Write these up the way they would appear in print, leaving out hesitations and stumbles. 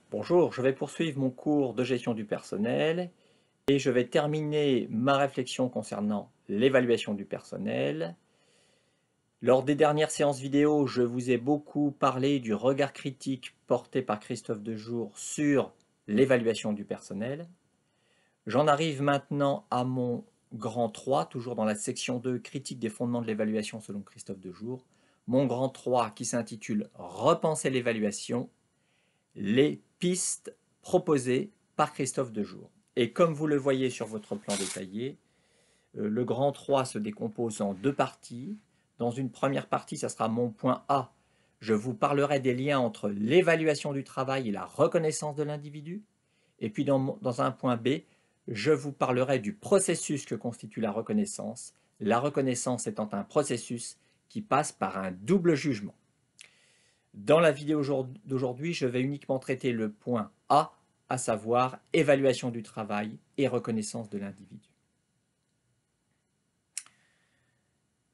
Bonjour, je vais poursuivre mon cours de gestion du personnel et je vais terminer ma réflexion concernant l'évaluation du personnel. Lors des dernières séances vidéo, je vous ai beaucoup parlé du regard critique porté par Christophe Dejour sur l'évaluation du personnel. J'en arrive maintenant à mon grand 3, toujours dans la section 2, critique des fondements de l'évaluation selon Christophe Dejour. Mon grand 3 qui s'intitule Repenser l'évaluation, les pistes proposées par Christophe Dejour. Et comme vous le voyez sur votre plan détaillé, le grand 3 se décompose en deux parties. Dans une première partie, ça sera mon point A. Je vous parlerai des liens entre l'évaluation du travail et la reconnaissance de l'individu. Et puis dans un point B, je vous parlerai du processus que constitue la reconnaissance étant un processus qui passe par un double jugement. Dans la vidéo d'aujourd'hui, je vais uniquement traiter le point A, à savoir évaluation du travail et reconnaissance de l'individu.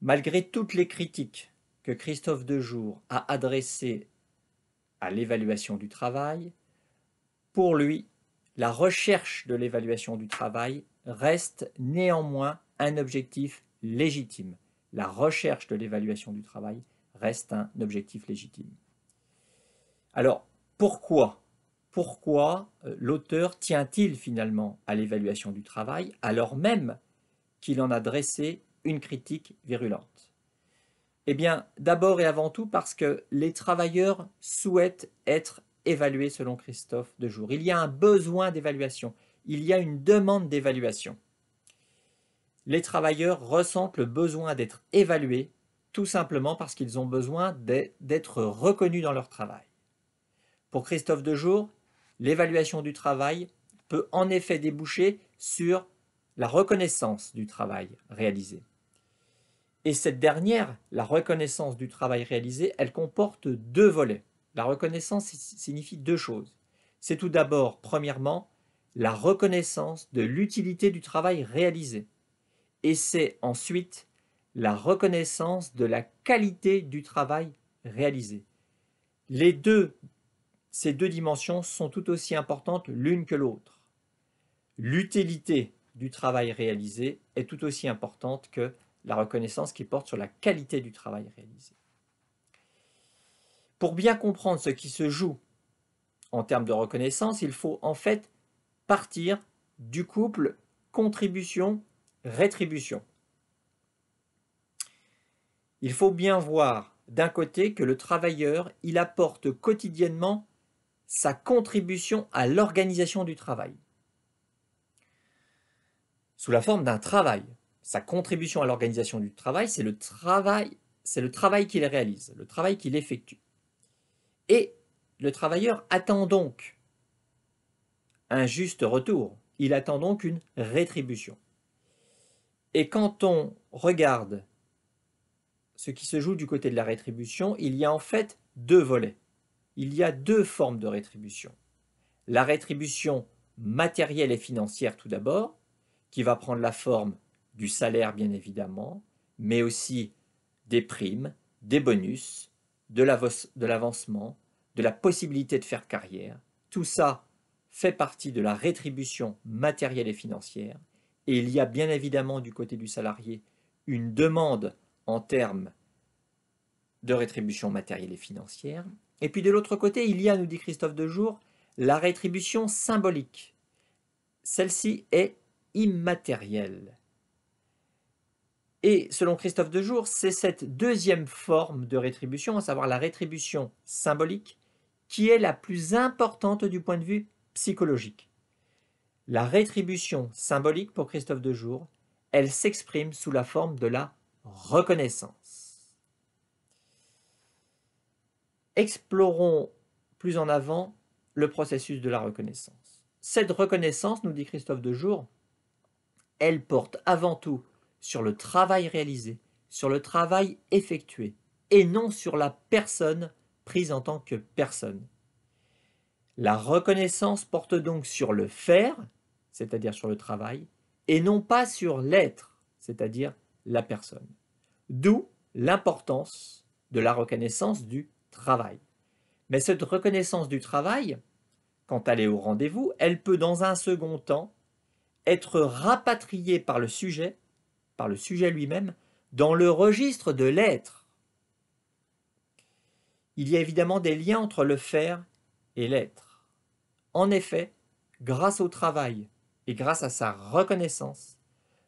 Malgré toutes les critiques que Christophe Dejour a adressées à l'évaluation du travail, pour lui, la recherche de l'évaluation du travail reste néanmoins un objectif légitime. La recherche de l'évaluation du travail reste un objectif légitime. Alors, pourquoi l'auteur tient-il finalement à l'évaluation du travail alors même qu'il en a dressé une critique virulente? Eh bien, d'abord et avant tout parce que les travailleurs souhaitent être évalués selon Christophe Dejour. Il y a un besoin d'évaluation, il y a une demande d'évaluation. Les travailleurs ressentent le besoin d'être évalués tout simplement parce qu'ils ont besoin d'être reconnus dans leur travail. Pour Christophe Dejour, l'évaluation du travail peut en effet déboucher sur la reconnaissance du travail réalisé. Et cette dernière, la reconnaissance du travail réalisé, elle comporte deux volets. La reconnaissance signifie deux choses. C'est tout d'abord, premièrement, la reconnaissance de l'utilité du travail réalisé. Et c'est ensuite la reconnaissance de la qualité du travail réalisé. Ces deux dimensions sont tout aussi importantes l'une que l'autre. L'utilité du travail réalisé est tout aussi importante que la reconnaissance qui porte sur la qualité du travail réalisé. Pour bien comprendre ce qui se joue en termes de reconnaissance, il faut en fait partir du couple contribution-rétribution. Il faut bien voir d'un côté que le travailleur, il apporte quotidiennement sa contribution à l'organisation du travail, sous la forme d'un travail. Sa contribution à l'organisation du travail, c'est le travail qu'il réalise, le travail qu'il effectue. Et le travailleur attend donc un juste retour, il attend donc une rétribution. Et quand on regarde ce qui se joue du côté de la rétribution, il y a en fait deux volets. Il y a deux formes de rétribution. La rétribution matérielle et financière tout d'abord, qui va prendre la forme du salaire bien évidemment, mais aussi des primes, des bonus, de l'avancement, de la possibilité de faire carrière. Tout ça fait partie de la rétribution matérielle et financière. Et il y a bien évidemment du côté du salarié une demande en termes de rétribution matérielle et financière. Et puis de l'autre côté, il y a, nous dit Christophe Dejour, la rétribution symbolique. Celle-ci est immatérielle. Et selon Christophe Dejour, c'est cette deuxième forme de rétribution, à savoir la rétribution symbolique, qui est la plus importante du point de vue psychologique. La rétribution symbolique pour Christophe Dejour, elle s'exprime sous la forme de la reconnaissance. Explorons plus en avant le processus de la reconnaissance. Cette reconnaissance, nous dit Christophe Dejour, elle porte avant tout sur le travail réalisé, sur le travail effectué, et non sur la personne prise en tant que personne. La reconnaissance porte donc sur le faire, c'est-à-dire sur le travail, et non pas sur l'être, c'est-à-dire la personne. D'où l'importance de la reconnaissance du travail. Mais cette reconnaissance du travail, quand elle est au rendez-vous, elle peut dans un second temps être rapatriée par le sujet lui-même, dans le registre de l'être. Il y a évidemment des liens entre le faire et l'être. En effet, grâce au travail et grâce à sa reconnaissance,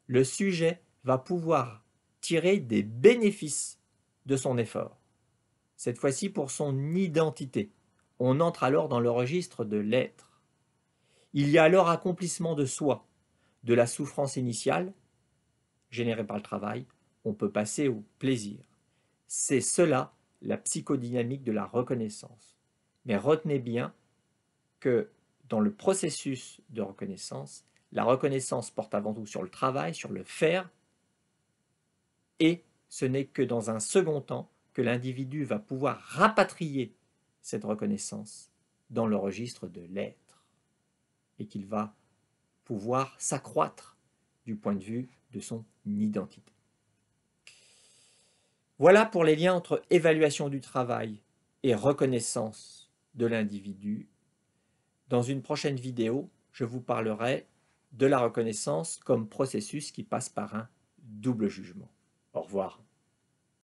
le sujet va pouvoir tirer des bénéfices de son effort. Cette fois-ci pour son identité. On entre alors dans le registre de l'être. Il y a alors accomplissement de soi, de la souffrance initiale, générée par le travail, on peut passer au plaisir. C'est cela la psychodynamique de la reconnaissance. Mais retenez bien que dans le processus de reconnaissance, la reconnaissance porte avant tout sur le travail, sur le faire, et ce n'est que dans un second temps que l'individu va pouvoir rapatrier cette reconnaissance dans le registre de l'être, et qu'il va pouvoir s'accroître du point de vue de son identité. Voilà pour les liens entre évaluation du travail et reconnaissance de l'individu. Dans une prochaine vidéo, je vous parlerai de la reconnaissance comme processus qui passe par un double jugement. Au revoir.